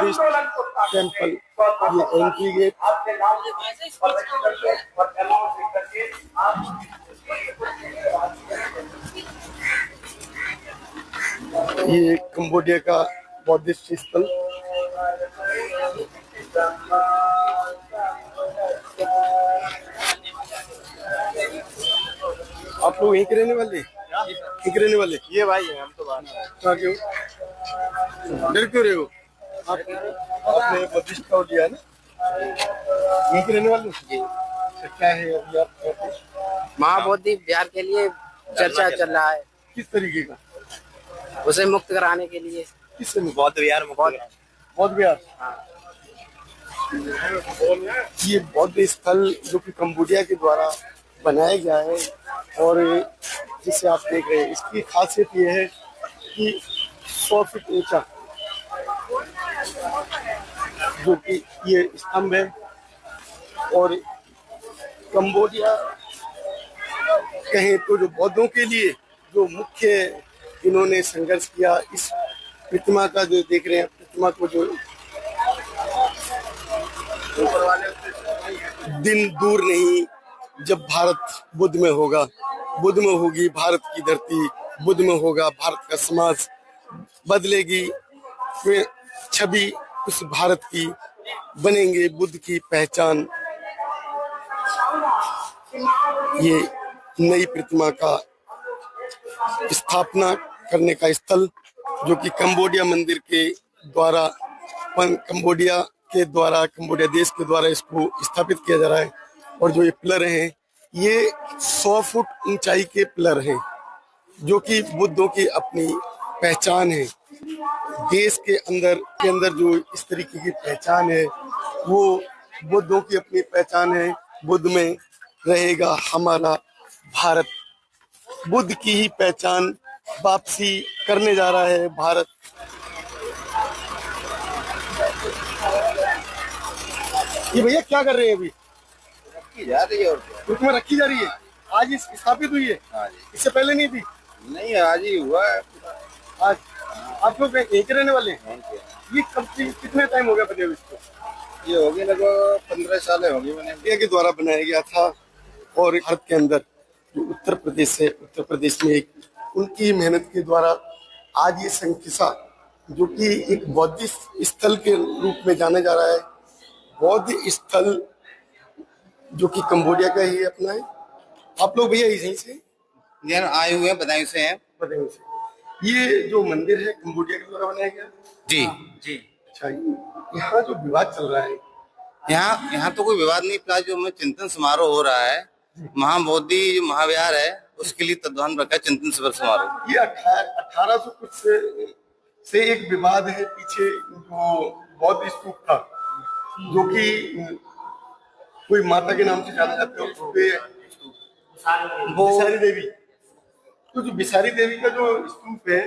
Buddhist temple, ये entry gate. ये Cambodia का बौद्धिस्ट स्थल। आप लोग यहीं के रहने वाले? यहीं के रहने वाले? ये भाई है, हम तो बाहर। कहाँ के हो? डर क्यों रहे हो? आपने बौद्धिस्ट का लिया ना? यहीं के रहने वाले? क्या है अभी आप? महाबोधि विहार के लिए चर्चा चल रहा है। किस तरीके का? उसे मुक्त कराने के लिए। किससे? बौद्ध विहार। बौद्ध विहार। ये बौद्ध स्थल जो कि कंबोडिया के द्वारा बनाया गया है, और जिसे आप देख रहे हैं, इसकी खासियत ये है कि 100 फीट ऊंचा जो कि ये स्तंभ है। और कंबोडिया कहें तो जो बौद्धों के लिए जो मुख्य इन्होंने संघर्ष किया, इस प्रतिमा का जो देख रहे हैं, प्रतिमा को जो दिन दूर नहीं जब भारत बुद्ध में होगा, बुद्ध में होगी भारत की धरती, बुद्ध में होगा भारत का समाज, बदलेगी फिर छवि उस भारत की, बनेंगे बुद्ध की पहचान। ये नई प्रतिमा का स्थापना करने का स्थल जो कि कंबोडिया मंदिर के द्वारा, कंबोडिया देश के द्वारा इसको स्थापित किया जा रहा है। और जो ये पिलर हैं, ये 100 फुट ऊंचाई के पिलर हैं जो कि बुद्धों की अपनी पहचान है। देश के अंदर जो इस तरीके की पहचान है, वो बुद्धों की अपनी पहचान है। बुद्ध में रहेगा हमारा भारत, बुद्ध की ही पहचान वापसी करने जा रहा है भारत। ये भैया क्या कर रहे हैं अभी? रखी जा रही है। और प्रतिमा रखी जा रही है? आज ही स्थापित हुई है? हाँ जी। इससे पहले नहीं थी? नहीं, आज ही हुआ है। आज आप लोग एक रहने वाले हैं? ये कब से, कितने टाइम हो गया बने हुए इसको? ये होगी लगभग 15 साल होगी बने। इंडिया के द्वारा बनाया गया था। और भारत के अंदर जो उत्तर प्रदेश है, उत्तर प्रदेश में एक उनकी मेहनत के द्वारा आज ये संकिसा जो कि एक बौद्धिस्ट स्थल के रूप में जाना जा रहा है, बौद्ध स्थल जो कि कंबोडिया का ही अपना है। आप लोग भैया यहीं से यार आए हुए हैं, बदायूं से हैं। बदायूं से। ये जो मंदिर है कंबोडिया के द्वारा बनाया गया? जी जी। अच्छा, यहाँ जो विवाद चल रहा है, यहाँ तो कोई विवाद नहीं, प्लस जो चिंतन समारोह हो रहा है, महाबोधि जो महाविहार है उसके लिए तत्वान रखा है चिंतन समारोह। ये 1800 कुछ से एक विवाद है पीछे, जो बौद्ध स्तूप था जो कि कोई माता के नाम से जाना जाता है, वो बिसारी देवी। तो जो बिसारी देवी का जो स्तूप है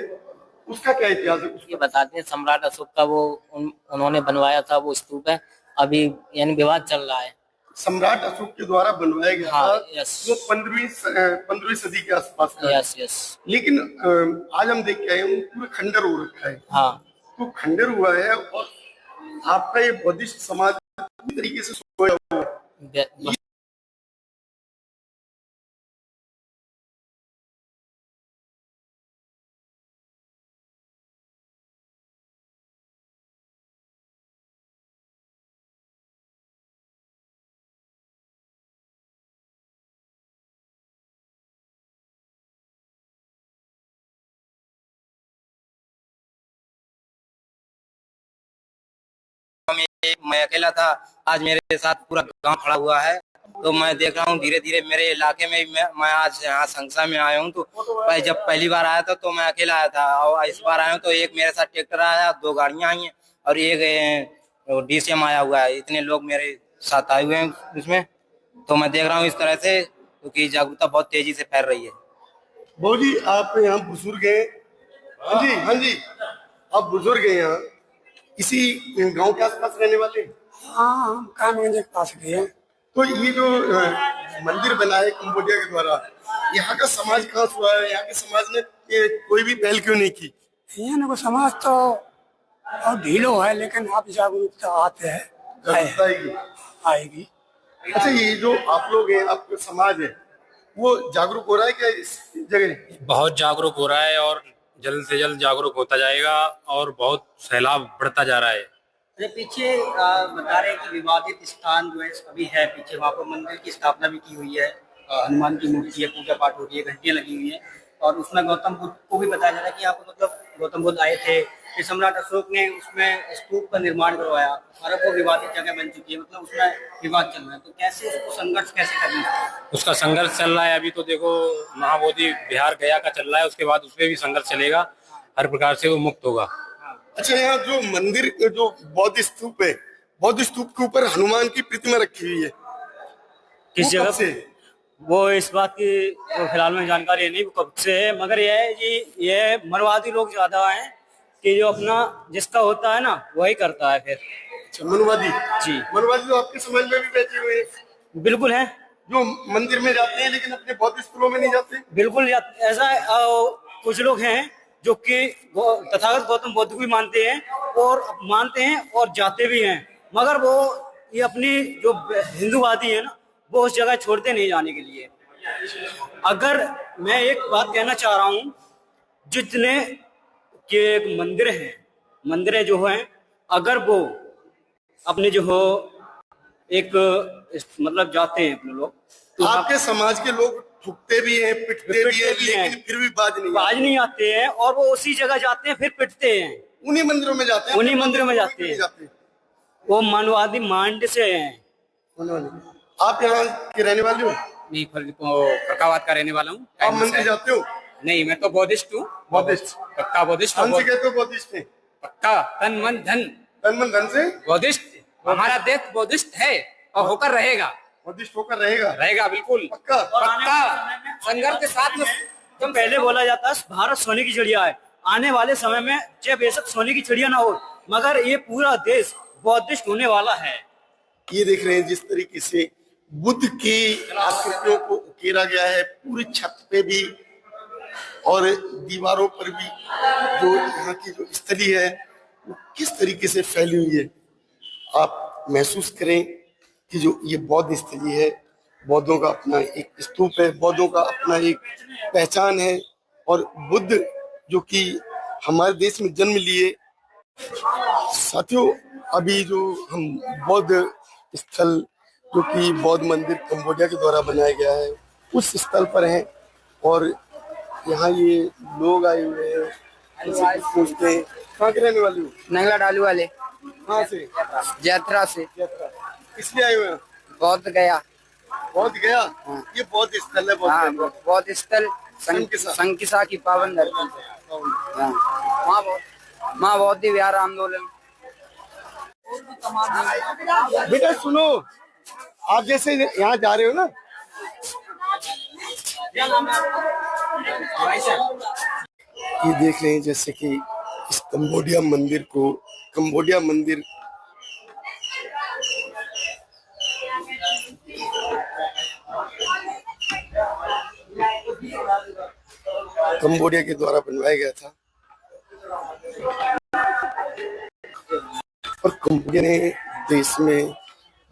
उसका क्या इतिहास है? ये बताते हैं सम्राट अशोक का वो उन्होंने बनवाया था वो स्तूप है, अभी यानी विवाद चल रहा है। सम्राट अशोक के द्वारा बनवाया गया था, यस। जो 15वीं सदी के आसपास का। Yes yes. लेकिन आज हम देख के आए हैं पूरा खंडर हो रखा है। हाँ, तो खंडर हुआ है, और आपका ये बौद्धिस्ट समाज पूरी तरीके से सोया हुआ है। मैं अकेला था, आज मेरे साथ पूरा गांव खड़ा हुआ है। तो मैं देख रहा हूँ धीरे धीरे मेरे इलाके में मैं आज यहाँ संस्था में आया हूँ। तो जब पहली बार आया था तो मैं अकेला आया था, और इस बार आया हूँ तो एक मेरे साथ ट्रैक्टर आया, 2 गाड़ियां आई हैं और एक DCM आया हुआ है। इतने लोग मेरे साथ आए हुए हैं इसमें। तो मैं देख रहा हूँ इस तरह से क्योंकि जागरूकता बहुत तेजी से फैल रही है। बहु जी, आप यहाँ बुजुर्ग हैं? हाँ जी, हाँ जी, आप बुजुर्ग हैं, यहाँ इसी गांव के आसपास रहने वाले? हाँ, हम कानगंज के पास गए। तो ये जो मंदिर बना है कंबोडिया के द्वारा, यहाँ का समाज कहाँ हुआ है? यहाँ के समाज ने कोई भी पहल क्यों नहीं की? यहाँ को समाज तो और ढीलो है, लेकिन अब जागरूकता आते हैं, जागरूकता आएगी। आएगी। अच्छा, ये जो आप लोग हैं, आपका समाज है, वो जागरूक हो रहा है क्या इस जगह? बहुत जागरूक हो रहा है और जल्द से जल्द जागरूक होता जाएगा और बहुत सैलाब बढ़ता जा रहा है। अरे पीछे बता रहे हैं कि विवादित स्थान जो है अभी है पीछे, वहाँ पर मंदिर की स्थापना भी की हुई है, हनुमान की मूर्ति है, पूजा पाठ हो रही है, घंटियां लगी हुई हैं, और उसमें गौतम बुद्ध को भी बताया जा रहा है कि यहाँ पर मतलब गौतम बुद्ध आए थे, फिर सम्राट अशोक ने उसमें स्तूप का निर्माण करवाया, और अब वो विवादित जगह बन चुकी है, मतलब उसमें विवाद चल रहा है। तो कैसे उसको संघर्ष कैसे करना है? उसका संघर्ष चल रहा है अभी। तो देखो, महाबोधि बिहार गया का चल रहा है, उसके बाद उसपे भी संघर्ष चलेगा, हर प्रकार से वो मुक्त होगा। अच्छा, यहाँ जो मंदिर जो बौद्ध स्तूप है, बौद्ध स्तूप के ऊपर हनुमान की प्रतिमा रखी हुई है, किस वो जगह कब से? वो इस बात की तो फिलहाल में जानकारी नहीं कब से है, मगर यह है कि ये मनुवादी लोग ज्यादा हैं कि जो अपना जिसका होता है ना वही करता है फिर। अच्छा, मनुवादी। जी मनुवादी तो आपके समाज में भी बैठे हुए हैं, बिल्कुल है, जो मंदिर में जाते हैं लेकिन अपने बौद्ध स्थलों में नहीं जाते। बिल्कुल ऐसा कुछ लोग हैं जो कि तथागत गौतम बुद्ध को भी मानते हैं और जाते भी हैं, मगर वो ये अपनी जो हिंदूवादी है ना, वो उस जगह छोड़ते नहीं जाने के लिए। अगर मैं एक बात कहना चाह रहा हूँ, जितने के मंदिर जो हैं, अगर वो अपने जो हो एक मतलब जाते हैं अपने लोग, तो आपके समाज के लोग ठुकते भी हैं, पिटते भी हैं, लेकिन फिर भी बाज नहीं आते हैं, और वो उसी जगह जाते हैं फिर पिटते हैं, उन्हीं मंदिरों में जाते हैं, उन्हीं मंदिरों में जाते हैं। वो मनवादी मांड से हैं। आप यहाँ के रहने वाले हो? नहीं, फरकाबाद का रहने वाला हूँ। आप मंदिर जाते हो? नहीं, मैं तो बौद्धिस्ट हूँ। बौद्धिस्ट? पक्का बौद्धिस्ट। कौन से कहते हो बौद्धिस्ट में? पक्का तन मन धन। तन मन धन से बौद्धिस्ट। हमारा देश बौद्धिस्ट है और होकर रहेगा। बौद्धिस्ट होकर रहेगा बिल्कुल पक्का। संघर्ष के साथ में। तो पहले बोला जाता है भारत सोने की चिड़िया है, आने वाले समय में चाहे बेशक सोने की चिड़िया ना हो, मगर ये पूरा देश बौद्धिस्ट होने वाला है। ये देख रहे हैं जिस तरीके से बुद्ध की आकृतियों को उकेरा गया है, पूरी छत पे भी और दीवारों पर भी, जो यहाँ की जो स्थली है वो किस तरीके से फैली हुई है। आप महसूस करें कि जो ये बौद्ध स्थली है, बौद्धों का अपना एक स्तूप है, बौद्धों का अपना एक पहचान है, और बुद्ध जो कि हमारे देश में जन्म लिए। साथियों, अभी जो हम बौद्ध स्थल जो कि बौद्ध मंदिर कंबोडिया के द्वारा बनाया गया है, उस स्थल पर हैं, और यहाँ ये लोग आए हुए हैं, पूछते हैं कहाँ के रहने वाले हो? नंगला डालू वाले। कहाँ से? यात्रा से। इसलिए आए हुए हैं? बौद्ध गया। बौद्ध गया? ये बौद्ध स्थल है। हाँ, बौद्ध स्थल संकिसा की पावन धरती। माँ बौद्ध विहार आंदोलन। बेटा सुनो, आप जैसे यहाँ जा रहे हो ना, ये देख रहे हैं जैसे कि इस कंबोडिया मंदिर कंबोडिया के द्वारा बनवाया गया था, और कंबोडिया ने देश में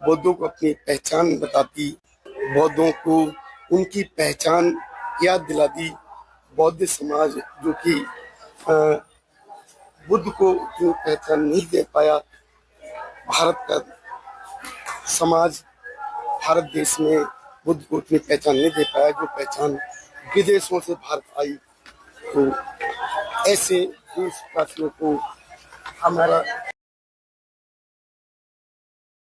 बौद्धों को अपनी पहचान बताती, बौद्धों को उनकी पहचान याद दिलाती। बौद्ध समाज जो कि बुद्ध को उतनी पहचान नहीं दे पाया, भारत का समाज भारत देश में बुद्ध को उतनी पहचान नहीं दे पाया जो पहचान विदेशों से भारत आई। तो ऐसे देशवासियों को हमारा